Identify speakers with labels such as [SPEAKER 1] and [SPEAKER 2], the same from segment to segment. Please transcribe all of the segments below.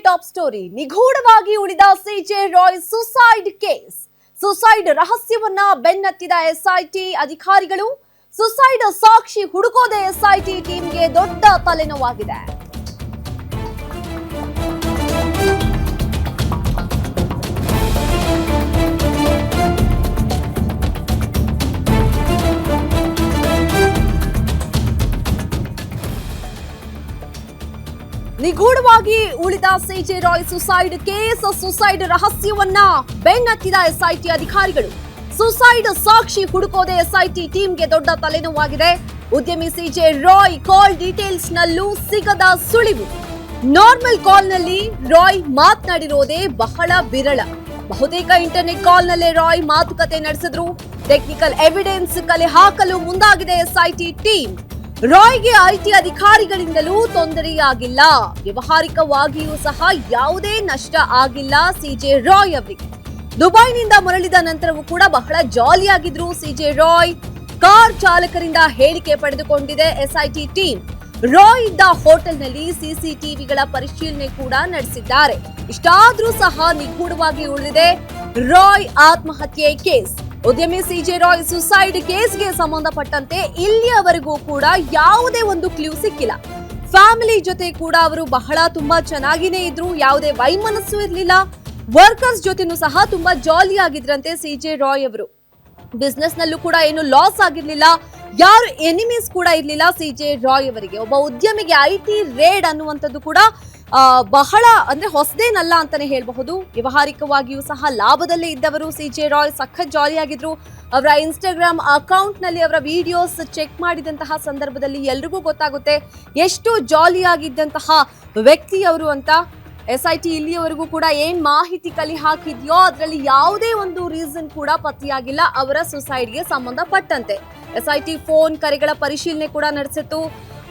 [SPEAKER 1] Top story. ನಿಗೂಢವಾಗಿ ಉಳಿದ CJ Roy suicide case. Suicide ರಹಸ್ಯವನ್ನ ಬೆನ್ನತ್ತಿದ ಎಸ್ಐಟಿ ಅಧಿಕಾರಿಗಳು. ಸುಸೈಡ್ ಸಾಕ್ಷಿ ಹುಡುಕೋದೆ ಎಸ್ಐಟಿ ಟೀಮ್ಗೆ ದೊಡ್ಡ ತಲೆನೋವಾಗಿದೆ. ನಿಗೂಢವಾಗಿ ಉಳಿದ CJ Roy suicide case. Suicide ರಹಸ್ಯವನ್ನ ಬೆನ್ನತ್ತಿದ ಎಸ್ಐಟಿ ಅಧಿಕಾರಿಗಳು. ಸುಸೈಡ್ ಸಾಕ್ಷಿ ಹುಡುಕೋದೆ ಎಸ್ಐಟಿ ಟೀಮ್ಗೆ ದೊಡ್ಡ ತಲೆನೋವಾಗಿದೆ. ಉದ್ಯಮಿ ಸಿಜೆ ರಾಯ್ ಕಾಲ್ ಡೀಟೇಲ್ಸ್ ನಲ್ಲೂ ಸಿಗದ ಸುಳಿವು. ನಾರ್ಮಲ್ ಕಾಲ್ ನಲ್ಲಿ ರಾಯ್ ಮಾತನಾಡಿರೋದೇ ಬಹಳ ವಿರಳ. ಬಹುತೇಕ ಇಂಟರ್ನೆಟ್ ಕಾಲ್ ನಲ್ಲೇ ರಾಯ್ ಮಾತುಕತೆ ನಡೆಸಿದ್ರು. ಟೆಕ್ನಿಕಲ್ ಎವಿಡೆನ್ಸ್ ಕಲೆ ಹಾಕಲು ಮುಂದಾಗಿದೆ ಎಸ್ಐಟಿ ಟೀಮ್. ರಾಯ್ಗೆ ಐಟಿ ಅಧಿಕಾರಿಗಳಿಂದಲೂ ತೊಂದರೆಯಾಗಿಲ್ಲ. ವ್ಯವಹಾರಿಕವಾಗಿಯೂ ಸಹ ಯಾವುದೇ ನಷ್ಟ ಆಗಿಲ್ಲ ಸಿಜೆ ರಾಯ್ ಅವರಿಗೆ. ದುಬೈನಿಂದ ಮರಳಿದ ನಂತರವೂ ಕೂಡ ಬಹಳ ಜಾಲಿಯಾಗಿದ್ರು ಸಿಜೆ ರಾಯ್. ಕಾರ್ ಚಾಲಕರಿಂದ ಹೇಳಿಕೆ ಪಡೆದುಕೊಂಡಿದೆ ಎಸ್ಐಟಿ ಟೀಮ್. ರಾಯ್ ಇದ್ದ ಹೋಟೆಲ್ನಲ್ಲಿ ಸಿಸಿಟಿವಿಗಳ ಪರಿಶೀಲನೆ ಕೂಡ ನಡೆಸಿದ್ದಾರೆ. ಇಷ್ಟಾದ್ರೂ ಸಹ ನಿಗೂಢವಾಗಿ ಉಳಿದಿದೆ ರಾಯ್ ಆತ್ಮಹತ್ಯೆ ಕೇಸ್. ಉದ್ಯಮಿ ಸಿಜೆ ರಾಯ್ ಸುಸೈಡ್ ಕೇಸ್ಗೆ ಸಂಬಂಧಪಟ್ಟಂತೆ ಇಲ್ಲಿಯವರೆಗೂ ಕೂಡ ಯಾವುದೇ ಒಂದು ಕ್ಲೂ ಸಿಕ್ಕಿಲ್ಲ. ಫ್ಯಾಮಿಲಿ ಜೊತೆ ಕೂಡ ಅವರು ತುಂಬಾ ಚೆನ್ನಾಗಿನೇ ಇದ್ರು. ಯಾವುದೇ ವೈಮನಸ್ಸು ಇರಲಿಲ್ಲ. ವರ್ಕರ್ಸ್ ಜೊತೆನೂ ಸಹ ತುಂಬಾ ಜಾಲಿ ಆಗಿದ್ರಂತೆ ಸಿಜೆ ರಾಯ್ ಅವರು. ಬಿಸ್ನೆಸ್ ನಲ್ಲೂ ಕೂಡ ಏನು ಲಾಸ್ ಆಗಿರ್ಲಿಲ್ಲ. ಯಾರು ಎನಿಮೀಸ್ ಕೂಡ ಇರ್ಲಿಲ್ಲ ಸಿಜೆ ರಾಯ್ ಅವರಿಗೆ. ಒಬ್ಬ ಉದ್ಯಮಿಗೆ ಐಟಿ ರೇಡ್ ಅನ್ನುವಂಥದ್ದು ಕೂಡ ಬಹಳ ಹೊಸದೇನಲ್ಲ ಅಂತಾನೆ ಹೇಳಬಹುದು. ವ್ಯವಹಾರಿಕವಾಗಿಯೂ ಸಹ ಲಾಭದಲ್ಲೇ ಇದ್ದವರು ಸಿಜೆ ರಾಯ್. ಸಖತ್ ಜಾಲಿಯಾಗಿದ್ರು. ಅವರ ಇನ್ಸ್ಟಾಗ್ರಾಮ್ ಅಕೌಂಟ್ ನಲ್ಲಿ ಅವರ ವಿಡಿಯೋಸ್ ಚೆಕ್ ಮಾಡಿದಂತಹ ಸಂದರ್ಭದಲ್ಲಿ ಎಲ್ರಿಗೂ ಗೊತ್ತಾಗುತ್ತೆ ಎಷ್ಟು ಜಾಲಿಯಾಗಿದ್ದಂತಹ ವ್ಯಕ್ತಿ ಅವರು ಅಂತ. ಎಸ್ಐಟಿ ಇಲ್ಲಿಯವರೆಗೂ ಕೂಡ ಏನ್ ಮಾಹಿತಿ ಕಲೆ ಹಾಕಿದ್ಯೋ ಅದರಲ್ಲಿ ಯಾವುದೇ ಒಂದು ರೀಸನ್ ಕೂಡ ಪತ್ತೆಯಾಗಿಲ್ಲ ಅವರ ಸುಸೈಡ್ಗೆ ಸಂಬಂಧಪಟ್ಟಂತೆ. ಎಸ್ಐಟಿ ಫೋನ್ ಕರೆಗಳ ಪರಿಶೀಲನೆ ಕೂಡ ನಡೆಸಿತ್ತು.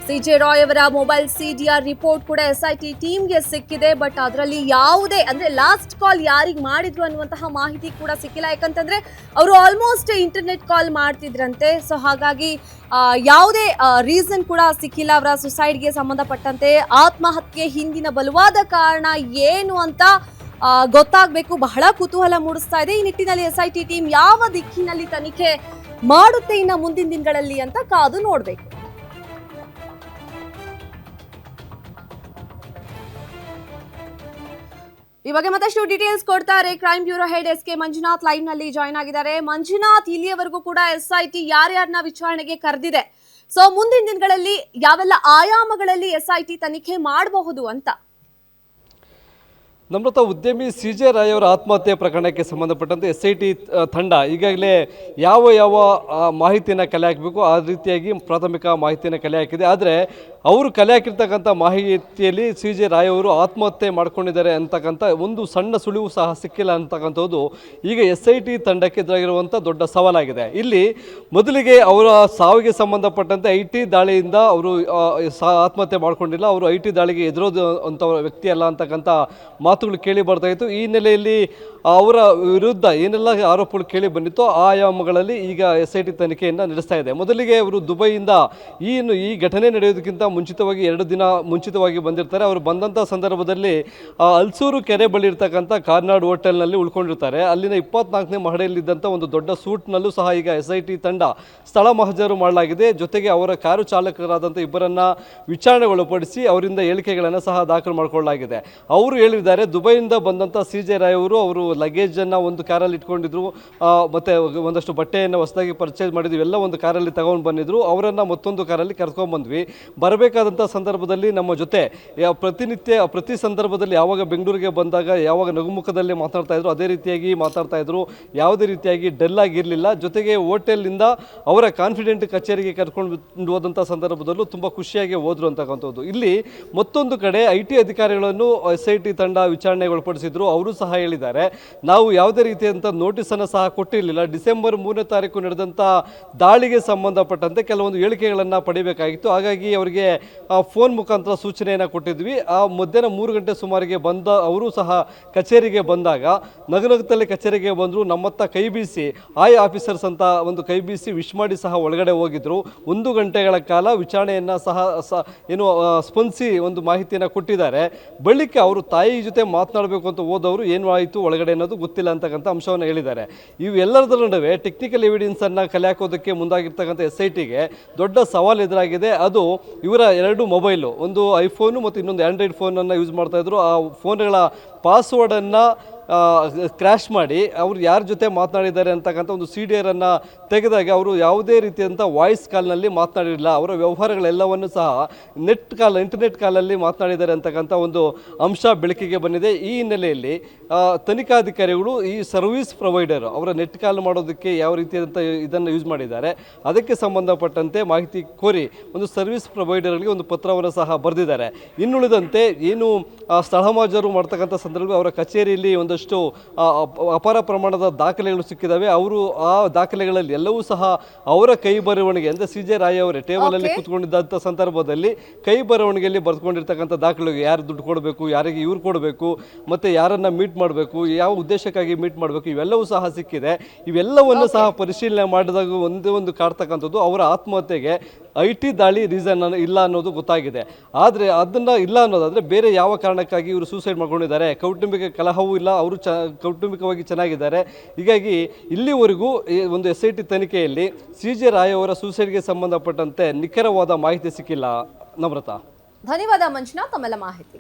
[SPEAKER 1] ಸಿಜೆ ರಾಯ್ ಅವರ ಮೊಬೈಲ್ ಸಿಡಿಆರ್ ರಿಪೋರ್ಟ್ ಕೂಡ ಎಸ್ಐಟಿ ಟೀಮ್ಗೆ ಸಿಕ್ಕಿದೆ. ಬಟ್ ಅದರಲ್ಲಿ ಯಾವುದೇ ಲಾಸ್ಟ್ ಕಾಲ್ ಯಾರಿಗೆ ಮಾಡಿದ್ರು ಅನ್ನುವಂತಹ ಮಾಹಿತಿ ಕೂಡ ಸಿಕ್ಕಿಲ್ಲ. ಯಾಕಂತಂದ್ರೆ ಅವರು ಆಲ್ಮೋಸ್ಟ್ ಇಂಟರ್ನೆಟ್ ಕಾಲ್ ಮಾಡ್ತಿದ್ರಂತೆ. ಸೊ ಹಾಗಾಗಿ ಯಾವುದೇ ರೀಸನ್ ಕೂಡ ಸಿಕ್ಕಿಲ್ಲ ಅವರ ಸುಸೈಡ್ಗೆ ಸಂಬಂಧಪಟ್ಟಂತೆ. ಆತ್ಮಹತ್ಯೆ ಹಿಂದಿನ ಬಲವಾದ ಕಾರಣ ಏನು ಅಂತ ಗೊತ್ತಾಗಬೇಕು. ಬಹಳ ಕುತೂಹಲ ಮೂಡಿಸ್ತಾ ಇದೆ. ಈ ನಿಟ್ಟಿನಲ್ಲಿ ಎಸ್ಐಟಿ ಟೀಮ್ ಯಾವ ದಿಕ್ಕಿನಲ್ಲಿ ತನಿಖೆ ಮಾಡುತ್ತೆ ಇನ್ನು ಮುಂದಿನ ದಿನಗಳಲ್ಲಿ ಅಂತ ಕಾದು ನೋಡ್ಬೇಕು. ಈ ಬಗ್ಗೆ ಮತ್ತಷ್ಟು ಡೀಟೇಲ್ಸ್ ಕೊಡ್ತಾರೆ crime bureau head S K Manjunath. Live ನಲ್ಲಿ ಜಾಯ್ನ್ ಆಗಿದ್ದಾರೆ. ಮಂಜುನಾಥ್, ಇಲ್ಲಿಯವರೆಗೂ ಕೂಡ ಎಸ್ಐಟಿ ಯಾರ್ಯಾರನ್ನ ವಿಚಾರಣೆಗೆ ಕರೆದಿದೆ? ಸೊ ಮುಂದಿನ ದಿನಗಳಲ್ಲಿ ಯಾವೆಲ್ಲ ಆಯಾಮಗಳಲ್ಲಿ ಎಸ್ಐಟಿ ತನಿಖೆ ಮಾಡಬಹುದು ಅಂತ?
[SPEAKER 2] ನಮ್ರತ, ಉದ್ಯಮಿ ಸಿಜೆ ರಾಯ್ ಅವರ ಆತ್ಮಹತ್ಯೆ ಪ್ರಕರಣಕ್ಕೆ ಸಂಬಂಧಪಟ್ಟಂತೆ ಎಸ್ಐಟಿ ತಂಡ ಈಗಾಗಲೇ ಯಾವ ಮಾಹಿತಿಯನ್ನು ಕಲೆ ಹಾಕಬೇಕು ಆ ರೀತಿಯಾಗಿ ಪ್ರಾಥಮಿಕ ಮಾಹಿತಿಯನ್ನು ಕಲೆ ಹಾಕಿದೆ. ಆದರೆ ಅವರು ಕಲೆ ಹಾಕಿರ್ತಕ್ಕಂಥ ಮಾಹಿತಿಯಲ್ಲಿ ಸಿಜೆ ರಾಯ್ ಅವರು ಆತ್ಮಹತ್ಯೆ ಮಾಡ್ಕೊಂಡಿದ್ದಾರೆ ಅಂತಕ್ಕಂಥ ಒಂದು ಸಣ್ಣ ಸುಳಿವು ಸಹ ಸಿಕ್ಕಿಲ್ಲ ಅಂತಕ್ಕಂಥದ್ದು ಈಗ ಎಸ್ಐಟಿ ತಂಡಕ್ಕೆ ಎದುರಾಗಿರುವಂಥ ದೊಡ್ಡ ಸವಾಲಾಗಿದೆ. ಇಲ್ಲಿ ಮೊದಲಿಗೆ ಅವರ ಸಾವಿಗೆ ಸಂಬಂಧಪಟ್ಟಂತೆ ಐಟಿ ದಾಳಿಯಿಂದ ಅವರು ಆತ್ಮಹತ್ಯೆ ಮಾಡ್ಕೊಂಡಿಲ್ಲ, ಅವರು ಐಟಿ ದಾಳಿಗೆ ಎದುರೋದು ಅಂತ ವ್ಯಕ್ತಿ ಅಲ್ಲ ಅಂತಕ್ಕಂಥ ಮಾತುಗಳು ಕೇಳಿ ಬರ್ತಾ ಇತ್ತು. ಈ ನೆಲೆಯಲ್ಲಿ ಅವರ ವಿರುದ್ಧ ಏನೆಲ್ಲ ಆರೋಪಗಳು ಕೇಳಿ ಬಂದಿತ್ತೋ ಆ ಆಯಾಮಗಳಲ್ಲಿ ಈಗ ಎಸ್ಐಟಿ ತನಿಖೆಯನ್ನು ನಡೆಸ್ತಾ ಇದೆ. ಮೊದಲಿಗೆ ಅವರು ದುಬೈಯಿಂದ ಈ ಘಟನೆ ನಡೆಯೋದಕ್ಕಿಂತ ಮುಂಚಿತವಾಗಿ 2 ದಿನ ಮುಂಚಿತವಾಗಿ ಬಂದಿರ್ತಾರೆ. ಅವರು ಬಂದಂಥ ಸಂದರ್ಭದಲ್ಲಿ ಅಲ್ಸೂರು ಕೆರೆ ಬಳಿ ಇರ್ತಕ್ಕಂಥ ಕಾರ್ನಾಡ್ ಹೋಟೆಲ್ನಲ್ಲಿ ಉಳ್ಕೊಂಡಿರ್ತಾರೆ. ಅಲ್ಲಿನ 24ನೇ ಮಹಡಿಯಲ್ಲಿದ್ದಂಥ ಒಂದು ದೊಡ್ಡ ಸೂಟ್ನಲ್ಲೂ ಸಹ ಈಗ ಎಸ್ಐಟಿ ತಂಡ ಸ್ಥಳ ಮಹಜರು ಮಾಡಲಾಗಿದೆ. ಜೊತೆಗೆ ಅವರ ಕಾರು ಚಾಲಕರಾದಂಥ ಇಬ್ಬರನ್ನ ವಿಚಾರಣೆಗೊಳಪಡಿಸಿ ಅವರಿಂದ ಹೇಳಿಕೆಗಳನ್ನು ಸಹ ದಾಖಲು ಮಾಡಿಕೊಳ್ಳಲಾಗಿದೆ. ಅವರು ಹೇಳಿದ್ದಾರೆ, ದುಬೈಯಿಂದ ಬಂದಂಥ ಸಿಜೆ ರಾಯ್ ಅವರು ಲಗೇಜನ್ನು ಒಂದು ಕಾರಲ್ಲಿ ಇಟ್ಕೊಂಡಿದ್ರು, ಮತ್ತು ಒಂದಷ್ಟು ಬಟ್ಟೆಯನ್ನು ಹೊಸದಾಗಿ ಪರ್ಚೇಸ್ ಮಾಡಿದ್ವಿ, ಎಲ್ಲ ಒಂದು ಕಾರಲ್ಲಿ ತಗೊಂಡು ಬಂದಿದ್ರು. ಅವರನ್ನು ಮತ್ತೊಂದು ಕಾರಲ್ಲಿ ಕರ್ಕೊಂಡು ಬಂದ್ವಿ. ಬರಬೇಕಾದಂಥ ಸಂದರ್ಭದಲ್ಲಿ ನಮ್ಮ ಜೊತೆ ಪ್ರತಿ ಸಂದರ್ಭದಲ್ಲಿ ಯಾವಾಗ ಬೆಂಗಳೂರಿಗೆ ಬಂದಾಗ ಯಾವಾಗ ನಗುಮುಖದಲ್ಲಿ ಮಾತಾಡ್ತಾ ಇದ್ರು ಅದೇ ರೀತಿಯಾಗಿ ಮಾತಾಡ್ತಾ ಇದ್ರು. ಯಾವುದೇ ರೀತಿಯಾಗಿ ಡಲ್ ಆಗಿರಲಿಲ್ಲ. ಜೊತೆಗೆ ಹೋಟೆಲ್ನಿಂದ ಅವರ ಕಾನ್ಫಿಡೆಂಟ್ ಕಚೇರಿಗೆ ಕರ್ಕೊಂಡು ಹೋದಂಥ ಸಂದರ್ಭದಲ್ಲೂ ತುಂಬ ಖುಷಿಯಾಗಿ ಹೋದ್ರು ಅಂತಕ್ಕಂಥದ್ದು. ಇಲ್ಲಿ ಮತ್ತೊಂದು ಕಡೆ ಐಟಿ ಅಧಿಕಾರಿಗಳನ್ನು ಎಸ್ಐಟಿ ತಂಡ ವಿಚಾರಣೆಗೆ ಒಳಪಡಿಸಿದ್ರು. ಅವರು ಸಹ ಹೇಳಿದ್ದಾರೆ, ನಾವು ಯಾವುದೇ ರೀತಿಯಂಥ ನೋಟಿಸನ್ನು ಸಹ ಕೊಟ್ಟಿರಲಿಲ್ಲ. ಡಿಸೆಂಬರ್ 3ನೇ ತಾರೀಕು ನಡೆದಂಥ ದಾಳಿಗೆ ಸಂಬಂಧಪಟ್ಟಂತೆ ಕೆಲವೊಂದು ಹೇಳಿಕೆಗಳನ್ನು ಪಡಿಬೇಕಾಗಿತ್ತು. ಹಾಗಾಗಿ ಅವರಿಗೆ ಫೋನ್ ಮುಖಾಂತರ ಸೂಚನೆಯನ್ನು ಕೊಟ್ಟಿದ್ವಿ. ಆ ಮಧ್ಯಾಹ್ನ 3 ಗಂಟೆ ಸುಮಾರಿಗೆ ಬಂದ ಅವರು ಸಹ ಕಚೇರಿಗೆ ಬಂದಾಗ ನಗರದಲ್ಲಿ ಕಚೇರಿಗೆ ಬಂದರು. ನಮ್ಮತ್ತ ಕೈ ಬೀಸಿ ಆಫೀಸರ್ಸ್ ಅಂತ ಒಂದು ಕೈ ಬೀಸಿ ವಿಶ್ ಮಾಡಿ ಸಹ ಒಳಗಡೆ ಹೋಗಿದ್ರು. 1 ಗಂಟೆಗಳ ಕಾಲ ವಿಚಾರಣೆಯನ್ನು ಸಹ ಸ್ಪಂದಿಸಿ ಒಂದು ಮಾಹಿತಿಯನ್ನು ಕೊಟ್ಟಿದ್ದಾರೆ. ಬಳಿಕ ಅವರು ತಾಯಿ ಜೊತೆ ಮಾತನಾಡಬೇಕು ಅಂತ ಹೋದವರು ಏನು ಆಯಿತು ಒಳಗಡೆ ಅನ್ನೋದು ಗೊತ್ತಿಲ್ಲ ಅಂತಕ್ಕಂಥ ಅಂಶವನ್ನು ಹೇಳಿದ್ದಾರೆ. ಇವೆಲ್ಲದರ ನಡುವೆ ಟೆಕ್ನಿಕಲ್ ಎವಿಡೆನ್ಸನ್ನು ಕಲೆ ಹಾಕೋದಕ್ಕೆ ಮುಂದಾಗಿರ್ತಕ್ಕಂಥ SITಗೆ ದೊಡ್ಡ ಸವಾಲು ಎದುರಾಗಿದೆ. ಅದು ಇವರ 2 ಮೊಬೈಲು, ಒಂದು ಐಫೋನು ಮತ್ತು ಇನ್ನೊಂದು ಆ್ಯಂಡ್ರಾಯ್ಡ್ ಫೋನನ್ನು ಯೂಸ್ ಮಾಡ್ತಾಯಿದ್ರು. ಆ ಫೋನ್ಗಳ ಪಾಸ್ವರ್ಡನ್ನು ಕ್ರ್ಯಾಶ್ ಮಾಡಿ ಅವರು ಯಾರ ಜೊತೆ ಮಾತನಾಡಿದ್ದಾರೆ ಅಂತಕ್ಕಂಥ ಒಂದು CDRನ್ನು ತೆಗೆದಾಗ ಅವರು ಯಾವುದೇ ರೀತಿಯಂಥ ವಾಯ್ಸ್ ಕಾಲ್ನಲ್ಲಿ ಮಾತನಾಡಿರಲಿಲ್ಲ. ಅವರ ವ್ಯವಹಾರಗಳೆಲ್ಲವನ್ನು ಸಹ ಇಂಟರ್ನೆಟ್ ಕಾಲಲ್ಲಿ ಮಾತನಾಡಿದ್ದಾರೆ ಅಂತಕ್ಕಂಥ ಒಂದು ಅಂಶ ಬೆಳಕಿಗೆ ಬಂದಿದೆ. ಈ ಹಿನ್ನೆಲೆಯಲ್ಲಿ ತನಿಖಾಧಿಕಾರಿಗಳು ಈ ಸರ್ವಿಸ್ ಪ್ರೊವೈಡರ್ ಅವರ ನೆಟ್ ಕಾಲ್ ಮಾಡೋದಕ್ಕೆ ಯಾವ ರೀತಿಯಾದಂಥ ಇದನ್ನು ಯೂಸ್ ಮಾಡಿದ್ದಾರೆ ಅದಕ್ಕೆ ಸಂಬಂಧಪಟ್ಟಂತೆ ಮಾಹಿತಿ ಕೋರಿ ಒಂದು ಸರ್ವಿಸ್ ಪ್ರೊವೈಡರ್ಗಳಿಗೆ ಒಂದು ಪತ್ರವನ್ನು ಸಹ ಬರೆದಿದ್ದಾರೆ. ಇನ್ನುಳಿದಂತೆ ಏನು ಸ್ಥಳ ಮಾಜರು ಮಾಡ್ತಕ್ಕಂಥ ಸಂದರ್ಭದಲ್ಲಿ ಅವರ ಕಚೇರಿಯಲ್ಲಿ ಒಂದಷ್ಟು ಅಪಾರ ಪ್ರಮಾಣದ ದಾಖಲೆಗಳು ಸಿಕ್ಕಿದ್ದಾವೆ. ಅವರು ಆ ದಾಖಲೆಗಳಲ್ಲಿ ಎಲ್ಲವೂ ಸಹ ಅವರ ಕೈ ಬರವಣಿಗೆ ಅಂದರೆ CJ ರಾಯ್ ಅವರೇ ಟೇಬಲಲ್ಲಿ ಕೂತ್ಕೊಂಡಿದ್ದಂಥ ಸಂದರ್ಭದಲ್ಲಿ ಕೈ ಬರವಣಿಗೆಯಲ್ಲಿ ಬರೆದುಕೊಂಡಿರ್ತಕ್ಕಂಥ ದಾಖಲೆಗಳು, ಯಾರು ದುಡ್ಡು ಕೊಡಬೇಕು, ಯಾರಿಗೆ ಇವ್ರು ಕೊಡಬೇಕು, ಮತ್ತು ಯಾರನ್ನು ಮೀಟ್ ಮಾಡಬೇಕು, ಯಾವ ಉದ್ದೇಶಕ್ಕಾಗಿ ಮೀಟ್ ಮಾಡಬೇಕು, ಇವೆಲ್ಲವೂ ಸಹ ಸಿಕ್ಕಿದೆ. ಇವೆಲ್ಲವನ್ನು ಸಹ ಪರಿಶೀಲನೆ ಮಾಡಿದಾಗ ಒಂದು ಕಾಡ್ತಕ್ಕಂಥದ್ದು ಅವರ ಆತ್ಮಹತ್ಯೆಗೆ IT ದಾಳಿ ರೀಸನ್ ಇಲ್ಲ ಅನ್ನೋದು ಗೊತ್ತಾಗಿದೆ. ಆದರೆ ಅದನ್ನು ಇಲ್ಲ ಅನ್ನೋದಾದರೆ ಬೇರೆ ಯಾವ ಕಾರಣಕ್ಕಾಗಿ ಇವರು ಸೂಸೈಡ್ ಮಾಡ್ಕೊಂಡಿದ್ದಾರೆ, ಕೌಟುಂಬಿಕ ಕಲಹವೂ ಇಲ್ಲ, ಅವರು ಕೌಟುಂಬಿಕವಾಗಿ ಚೆನ್ನಾಗಿದ್ದಾರೆ. ಹೀಗಾಗಿ ಇಲ್ಲಿವರೆಗೂ ಒಂದು SIT ತನಿಖೆಯಲ್ಲಿ CJ ರಾಯ್ ಅವರ ಸೂಸೈಡ್ಗೆ ಸಂಬಂಧಪಟ್ಟಂತೆ ನಿಖರವಾದ ಮಾಹಿತಿ ಸಿಕ್ಕಿಲ್ಲ. ನಮ್ರತಾ,
[SPEAKER 1] ಧನ್ಯವಾದ ಮಂಜುನಾಥ್ ತಮ್ಮೆಲ್ಲ ಮಾಹಿತಿ.